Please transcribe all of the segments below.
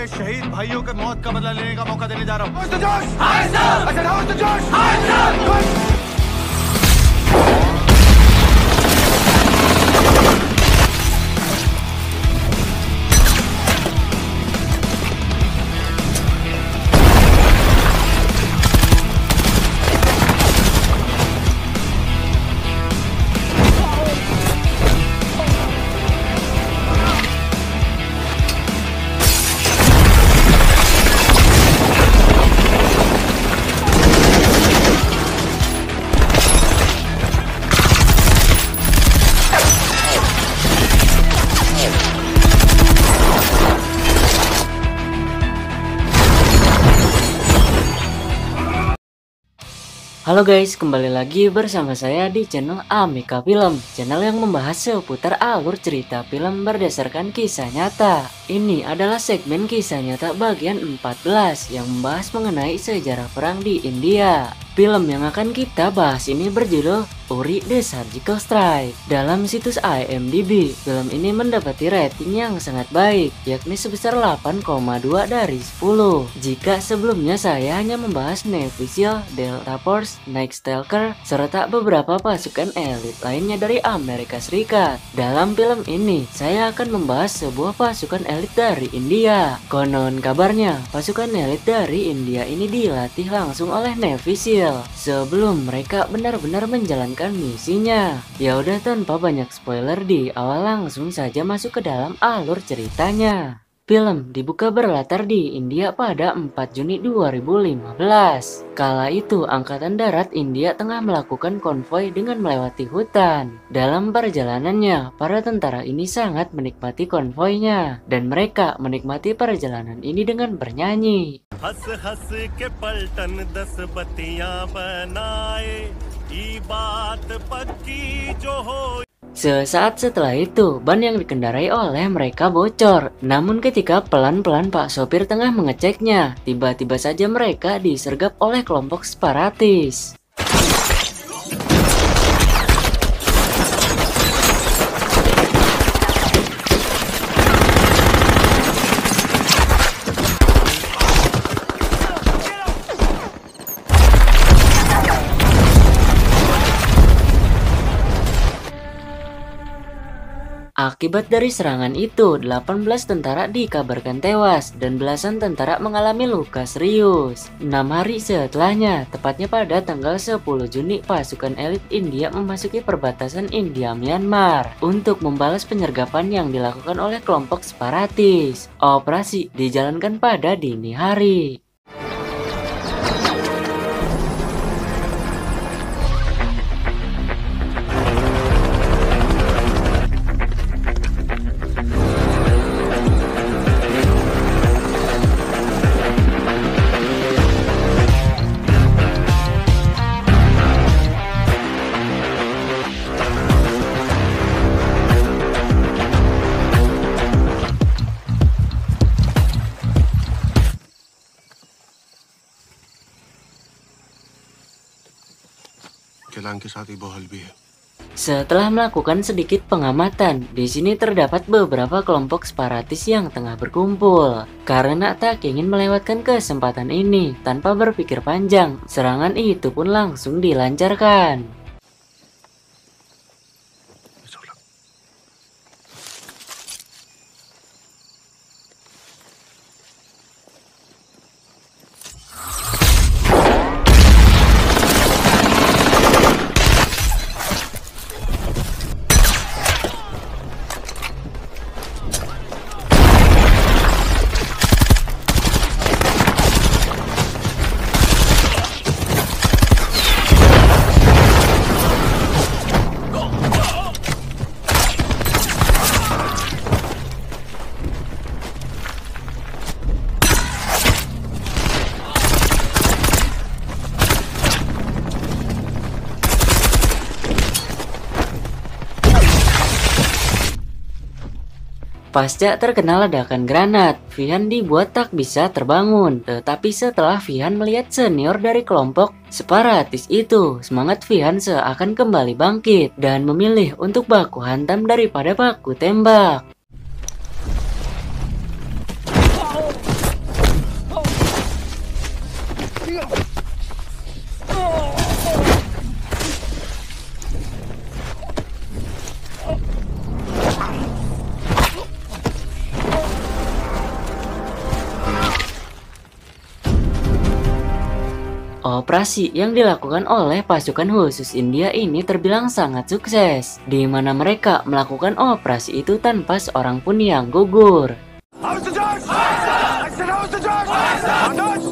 अपने शहीद भाइयों के मौत का बदला लेने का मौका देने जा रहा हूँ। जोश! Hi sir! अच्छा, हाउस द जोश! Hi sir! Halo guys, kembali lagi bersama saya di channel Amika Film, channel yang membahas seputar alur cerita film berdasarkan kisah nyata. Ini adalah segmen kisah nyata bagian 14 yang membahas mengenai sejarah perang di India. Film yang akan kita bahas ini berjudul Uri The Surgical Strike. Dalam situs IMDb, film ini mendapati rating yang sangat baik, yakni sebesar 8,2 dari 10. Jika sebelumnya saya hanya membahas Navy SEAL, Delta Force, Night Stalker, serta beberapa pasukan elit lainnya dari Amerika Serikat. Dalam film ini, saya akan membahas sebuah pasukan elit dari India. Konon kabarnya, pasukan elit dari India ini dilatih langsung oleh Navy SEAL sebelum mereka benar-benar menjalankan misinya. Ya udah, tanpa banyak spoiler di awal, langsung saja masuk ke dalam alur ceritanya. Film dibuka berlatar di India pada 4 Juni 2015. Kala itu Angkatan Darat India tengah melakukan konvoi dengan melewati hutan. Dalam perjalanannya, para tentara ini sangat menikmati konvoinya dan mereka menikmati perjalanan ini dengan bernyanyi. हंस के पलटन 10 बत्तियां बनाए ई बात पक्की जो हो। Sesaat setelah itu, ban yang dikendarai oleh mereka bocor. Namun ketika pelan-pelan Pak sopir tengah mengeceknya, tiba-tiba saja mereka disergap oleh kelompok separatis. Akibat dari serangan itu, 18 tentara dikabarkan tewas dan belasan tentara mengalami luka serius. 6 hari setelahnya, tepatnya pada tanggal 10 Juni, pasukan elit India memasuki perbatasan India-Myanmar untuk membalas penyergapan yang dilakukan oleh kelompok separatis. Operasi dijalankan pada dini hari. Setelah melakukan sedikit pengamatan, di sini terdapat beberapa kelompok separatis yang tengah berkumpul. Karena tak ingin melewatkan kesempatan ini, tanpa berpikir panjang, serangan itu pun langsung dilancarkan. Pasca terkena ledakan granat, Vihan dibuat tak bisa terbangun. Tetapi setelah Vihan melihat senior dari kelompok separatis itu, semangat Vihan seakan kembali bangkit dan memilih untuk baku hantam daripada baku tembak. Operasi yang dilakukan oleh pasukan khusus India ini terbilang sangat sukses, di mana mereka melakukan operasi itu tanpa seorang pun yang gugur. How's the George? I said, how's the George? George?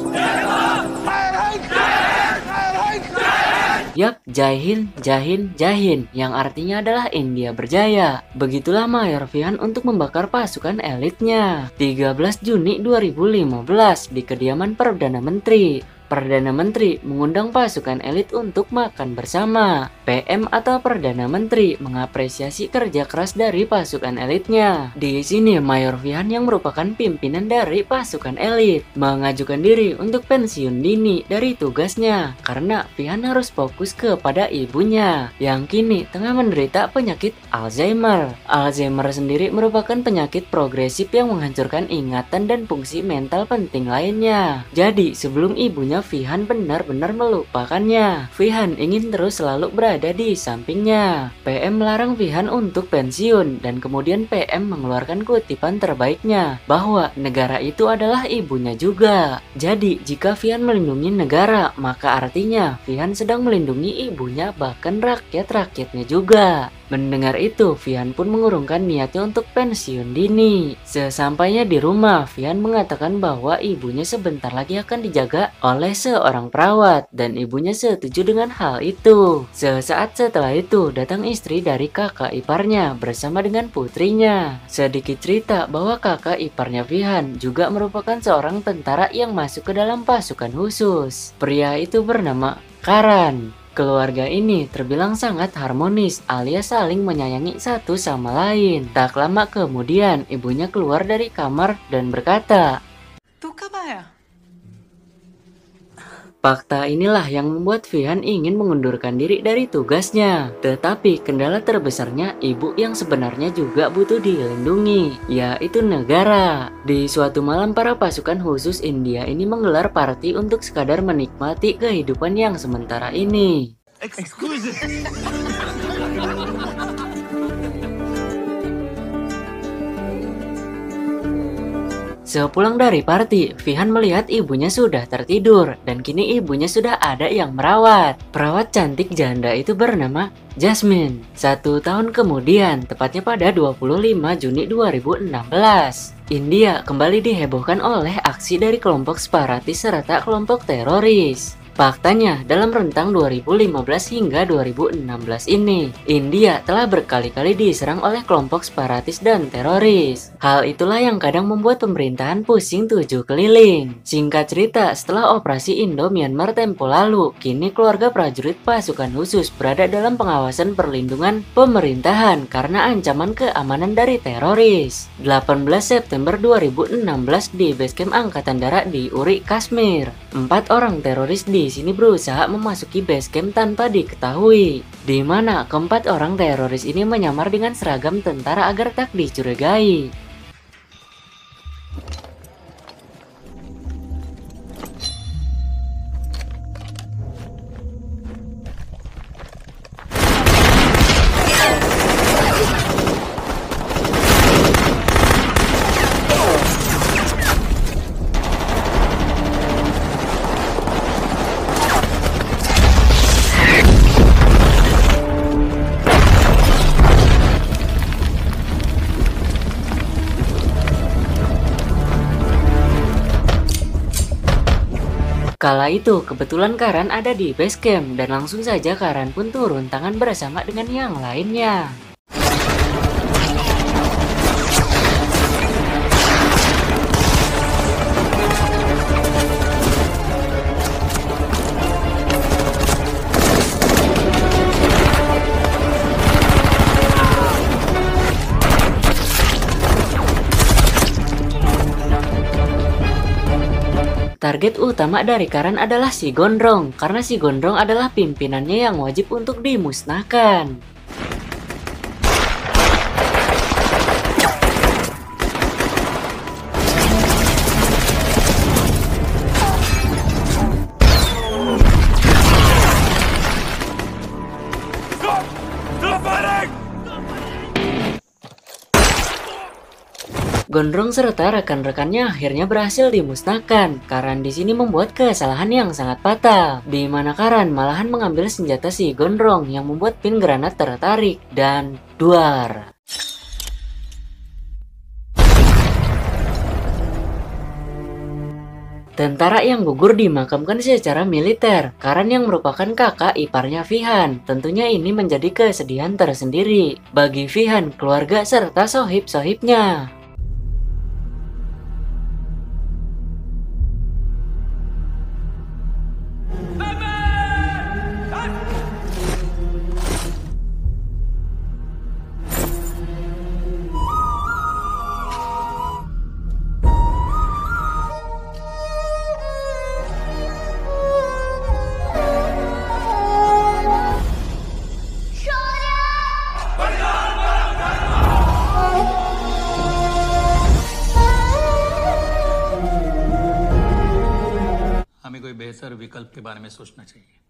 Yap, Jai Hind, Jai Hind, Jai Hind, yang artinya adalah India berjaya. Begitulah Mayor Vihan untuk membakar pasukan elitnya. 13 Juni 2015 di kediaman Perdana Menteri. Perdana Menteri mengundang pasukan elit untuk makan bersama. PM atau Perdana Menteri mengapresiasi kerja keras dari pasukan elitnya. Di sini Mayor Vihan yang merupakan pimpinan dari pasukan elit mengajukan diri untuk pensiun dini dari tugasnya karena Vihan harus fokus kepada ibunya yang kini tengah menderita penyakit Alzheimer. Alzheimer sendiri merupakan penyakit progresif yang menghancurkan ingatan dan fungsi mental penting lainnya. Jadi sebelum ibunya Vihan benar-benar melupakannya. Vihan ingin terus selalu berada di sampingnya. PM melarang Vihan untuk pensiun dan kemudian PM mengeluarkan kutipan terbaiknya bahwa negara itu adalah ibunya juga. Jadi jika Vihan melindungi negara, maka artinya Vihan sedang melindungi ibunya bahkan rakyat-rakyatnya juga. Mendengar itu, Vihan pun mengurungkan niatnya untuk pensiun dini. Sesampainya di rumah, Vihan mengatakan bahwa ibunya sebentar lagi akan dijaga oleh seorang perawat dan ibunya setuju dengan hal itu. Sesaat setelah itu, datang istri dari kakak iparnya bersama dengan putrinya. Sedikit cerita bahwa kakak iparnya Vihan juga merupakan seorang tentara yang masuk ke dalam pasukan khusus. Pria itu bernama Karan. Keluarga ini terbilang sangat harmonis alias saling menyayangi satu sama lain. Tak lama kemudian ibunya keluar dari kamar dan berkata, "Tu kab aaya?" Fakta inilah yang membuat Vihan ingin mengundurkan diri dari tugasnya. Tetapi kendala terbesarnya ibu yang sebenarnya juga butuh dilindungi, yaitu negara. Di suatu malam para pasukan khusus India ini menggelar party untuk sekadar menikmati kehidupan yang sementara ini. Excuse me. Sepulang dari party, Vihan melihat ibunya sudah tertidur dan kini ibunya sudah ada yang merawat. Perawat cantik janda itu bernama Jasmine. 1 tahun kemudian, tepatnya pada 25 Juni 2016, India kembali dihebohkan oleh aksi dari kelompok separatis serta kelompok teroris. Faktanya, dalam rentang 2015 hingga 2016 ini, India telah berkali-kali diserang oleh kelompok separatis dan teroris. Hal itulah yang kadang membuat pemerintahan pusing 7 keliling. Singkat cerita, setelah operasi Indo-Myanmar tempo lalu, kini keluarga prajurit pasukan khusus berada dalam pengawasan perlindungan pemerintahan karena ancaman keamanan dari teroris. 18 September 2016 di basecamp Angkatan Darat di Uri, Kashmir. 4 orang teroris di sini berusaha memasuki basecamp tanpa diketahui, di mana keempat orang teroris ini menyamar dengan seragam tentara agar tak dicurigai. Kala itu kebetulan Karan ada di basecamp dan langsung saja Karan pun turun tangan bersama dengan yang lainnya. Target utama dari Karan adalah si Gondrong, karena si Gondrong adalah pimpinannya yang wajib untuk dimusnahkan. Gondrong serta rekan-rekannya akhirnya berhasil dimusnahkan. Karan di sini membuat kesalahan yang sangat fatal, di mana Karan malahan mengambil senjata si Gondrong yang membuat pin granat tertarik dan duar. Tentara yang gugur dimakamkan secara militer. Karan yang merupakan kakak iparnya Vihan. Tentunya ini menjadi kesedihan tersendiri bagi Vihan, keluarga serta sohib-sohibnya. हमें कोई बेहतर विकल्प के बारे में सोचना चाहिए।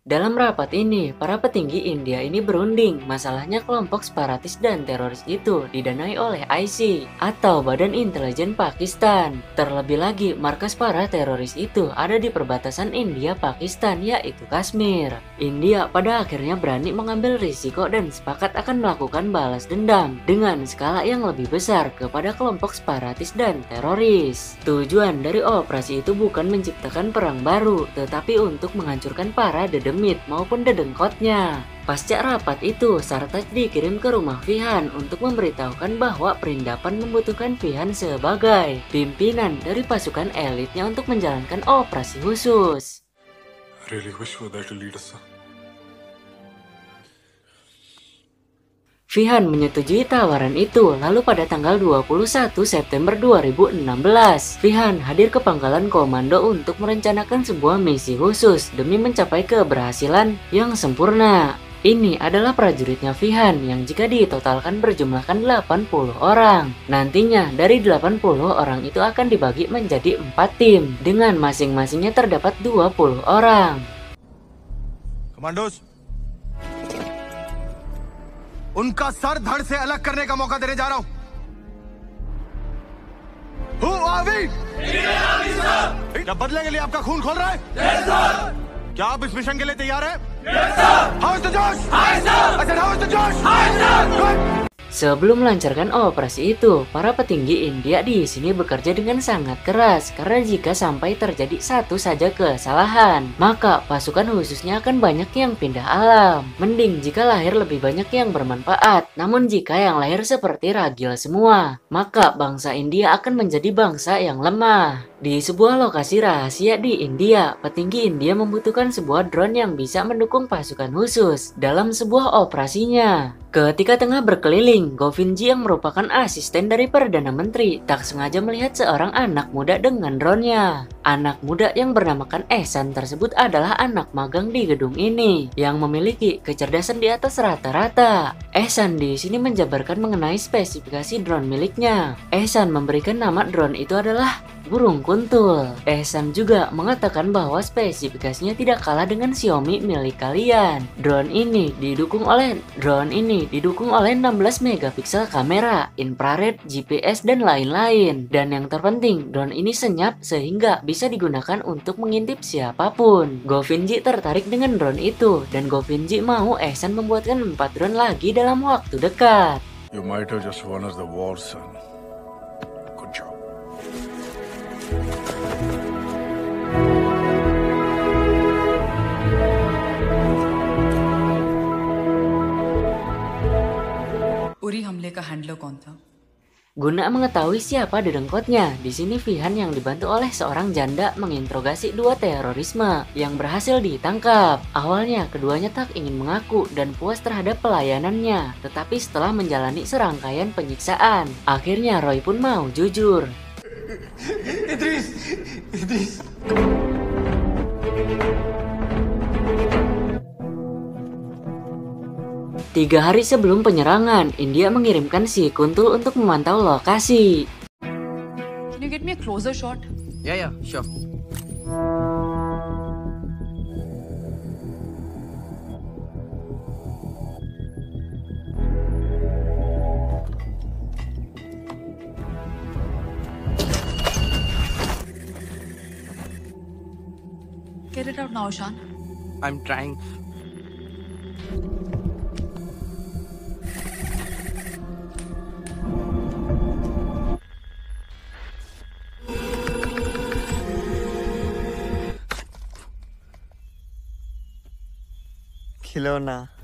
Dalam rapat ini, para petinggi India ini berunding masalahnya kelompok separatis dan teroris itu didanai oleh IC atau Badan Intelijen Pakistan. Terlebih lagi, markas para teroris itu ada di perbatasan India-Pakistan, yaitu Kashmir. India pada akhirnya berani mengambil risiko dan sepakat akan melakukan balas dendam dengan skala yang lebih besar kepada kelompok separatis dan teroris. Tujuan dari operasi itu bukan menciptakan perang baru, tetapi untuk menghancurkan para dedemit maupun dedengkotnya. Pasca rapat itu, Sartaj dikirim ke rumah Vihan untuk memberitahukan bahwa Perindapan membutuhkan Vihan sebagai pimpinan dari pasukan elitnya untuk menjalankan operasi khusus. Vihan menyetujui tawaran itu, lalu pada tanggal 21 September 2016, Vihan hadir ke pangkalan komando untuk merencanakan sebuah misi khusus demi mencapai keberhasilan yang sempurna. Ini adalah prajuritnya Vihan yang jika ditotalkan berjumlahkan 80 orang. Nantinya dari 80 orang itu akan dibagi menjadi 4 tim, dengan masing-masingnya terdapat 20 orang. Commandos, उनका सर धड़ से अलग करने का मौका देने जा रहा हूं। Who are we? क्या बदले के लिए आपका खून खोल रहा है? Yes, sir. क्या आप इस मिशन के लिए तैयार हैं? Yes, sir. How is the Josh? Hi, sir. I said, how is the Josh? Hi, sir. Good. Sebelum melancarkan operasi itu, para petinggi India di sini bekerja dengan sangat keras karena jika sampai terjadi satu saja kesalahan, maka pasukan khususnya akan banyak yang pindah alam. Mending jika lahir lebih banyak yang bermanfaat, namun jika yang lahir seperti ragil semua, maka bangsa India akan menjadi bangsa yang lemah. Di sebuah lokasi rahasia di India, petinggi India membutuhkan sebuah drone yang bisa mendukung pasukan khusus dalam sebuah operasinya. Ketika tengah berkeliling, Govindji yang merupakan asisten dari Perdana Menteri tak sengaja melihat seorang anak muda dengan drone-nya. Anak muda yang bernamakan Ehsan tersebut adalah anak magang di gedung ini yang memiliki kecerdasan di atas rata-rata. Ehsan di sini menjabarkan mengenai spesifikasi drone miliknya. Ehsan memberikan nama drone itu adalah burung kuntul. Ehsan juga mengatakan bahwa spesifikasinya tidak kalah dengan Xiaomi milik kalian. Drone ini didukung oleh 16 megapiksel kamera, infrared, GPS, dan lain-lain. Dan yang terpenting, drone ini senyap sehingga bisa digunakan untuk mengintip siapapun. Govindji tertarik dengan drone itu, dan Govindji mau Ehsan membuatkan 4 drone lagi dalam waktu dekat. You might have just won us the war, son. Good job. Uri हमले का हैंडलर कौन था? Guna mengetahui siapa dedengkotnya, di sini Vihan yang dibantu oleh seorang janda menginterogasi 2 terorisme yang berhasil ditangkap. Awalnya keduanya tak ingin mengaku dan puas terhadap pelayanannya, tetapi setelah menjalani serangkaian penyiksaan, akhirnya Roy pun mau jujur. Idris. 3 hari sebelum penyerangan, India mengirimkan si Kuntul untuk memantau lokasi. Can you get me a closer shot? Yeah, sure. it out now, Shan. I'm trying. Khilona.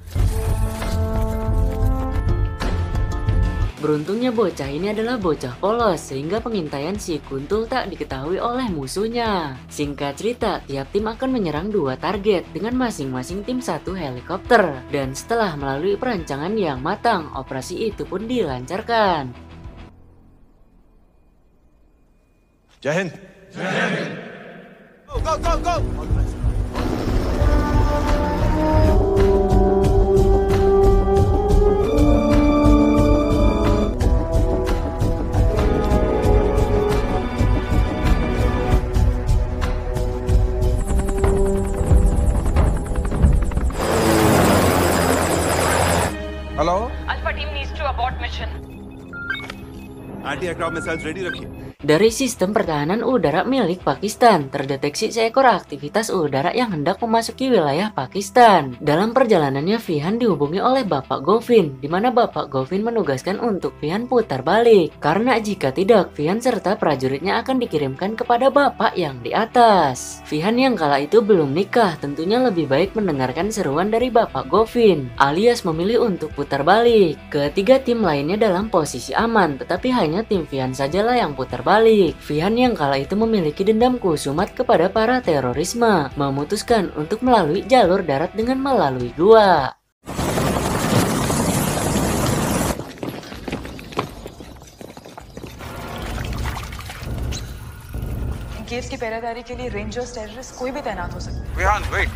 Beruntungnya bocah ini adalah bocah polos sehingga pengintaian si Kuntul tak diketahui oleh musuhnya. Singkat cerita, tiap tim akan menyerang 2 target dengan masing-masing tim 1 helikopter. Dan setelah melalui perancangan yang matang, operasi itu pun dilancarkan. जय Hind go go go hello Alpha team needs to abort mission. Anti aircraft missiles ready रखिए Dari sistem pertahanan udara milik Pakistan, terdeteksi seekor aktivitas udara yang hendak memasuki wilayah Pakistan. Dalam perjalanannya, Fihan dihubungi oleh Bapak Govin, di mana Bapak Govin menugaskan untuk Fihan putar balik. Karena jika tidak, Fihan serta prajuritnya akan dikirimkan kepada Bapak yang di atas. Fihan yang kala itu belum nikah, tentunya lebih baik mendengarkan seruan dari Bapak Govin, alias memilih untuk putar balik. Ketiga tim lainnya dalam posisi aman, tetapi hanya tim Fihan sajalah yang putar balik. Fihan yang kala itu memiliki dendam kusumat kepada para terorisme, memutuskan untuk melalui jalur darat dengan melalui gua. In case की पहरेदारी के लिए rangers terrorist कोई भी तैनात हो सकता है. विहान वेट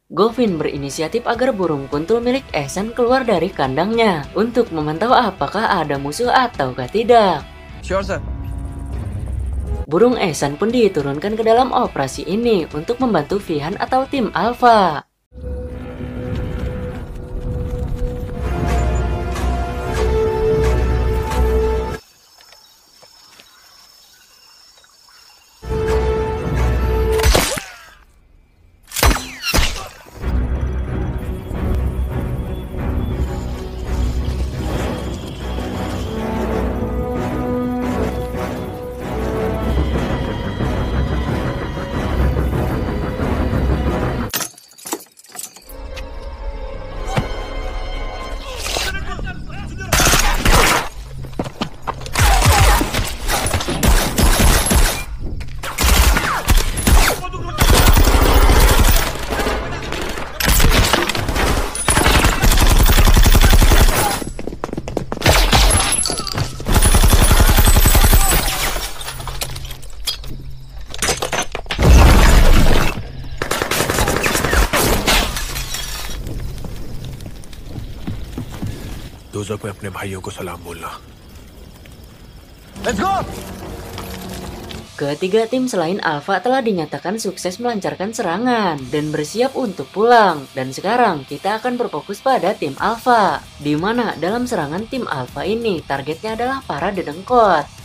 Govin berinisiatif agar burung kuntul milik Ehsan keluar dari kandangnya untuk memantau apakah ada musuh ataukah tidak. Sure, sir. Burung Ehsan pun diturunkan ke dalam operasi ini untuk membantu Fihan atau tim Alpha. दोज़ख में अपने भाइयों को सलाम बोलना Let's go! Ketiga tim selain Alpha telah dinyatakan sukses melancarkan serangan dan bersiap untuk pulang. Dan sekarang kita akan berfokus pada tim Alpha, di mana dalam serangan tim Alpha ini targetnya adalah para dedengkot.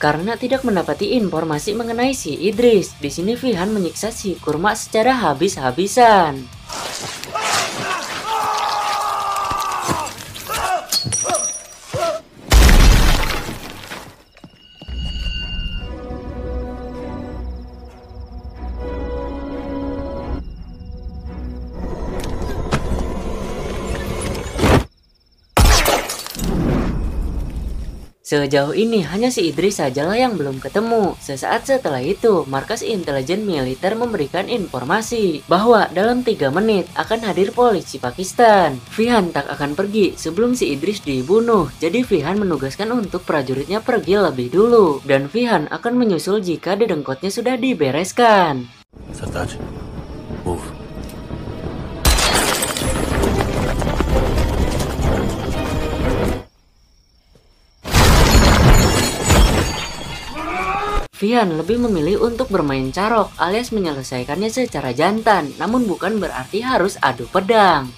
karena tidak mendapati informasi mengenai si Idris. Di sini Fihan menyiksa si Kurma secara habis-habisan. Sejauh ini hanya si Idris sajalah yang belum ketemu. Sesaat setelah itu, markas intelijen militer memberikan informasi bahwa dalam 3 menit akan hadir polisi Pakistan. Fihan tak akan pergi sebelum si Idris dibunuh. Jadi Fihan menugaskan untuk prajuritnya pergi lebih dulu. Dan Fihan akan menyusul jika dedengkotnya sudah dibereskan. Sartaj, move. Fihan lebih memilih untuk bermain carok alias menyelesaikannya secara jantan, namun bukan berarti harus adu pedang.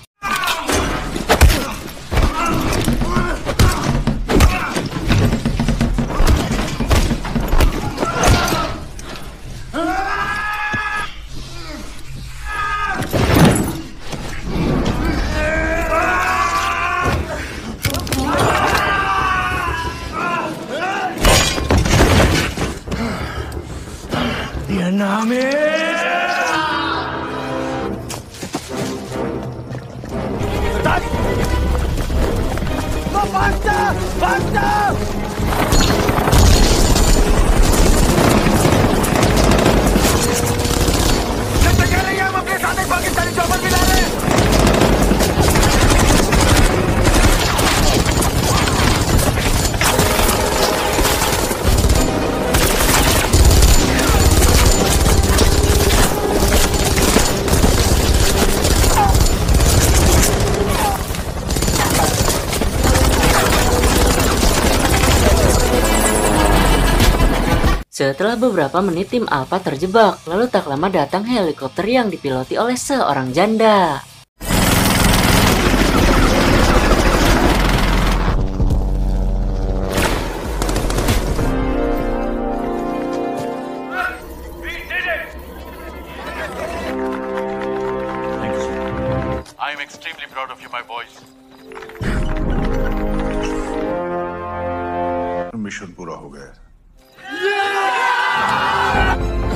Setelah beberapa menit tim Alpha terjebak, lalu tak lama datang helikopter yang dipiloti oleh seorang janda. I am extremely proud of you, my boys. Mission पूरा हो गया.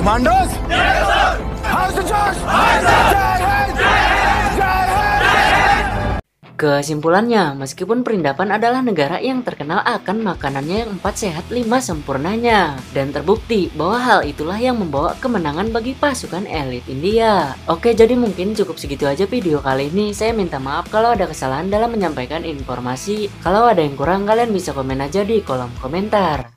Commandos? Yes, sir! How's the Josh? Hi, sir! Kesimpulannya, meskipun Perindapan adalah negara yang terkenal akan makanannya yang 4 sehat 5 sempurnanya, dan terbukti bahwa hal itulah yang membawa kemenangan bagi pasukan elit India. Oke, jadi mungkin cukup segitu aja video kali ini. Saya minta maaf kalau ada kesalahan dalam menyampaikan informasi. Kalau ada yang kurang, kalian bisa komen aja di kolom komentar.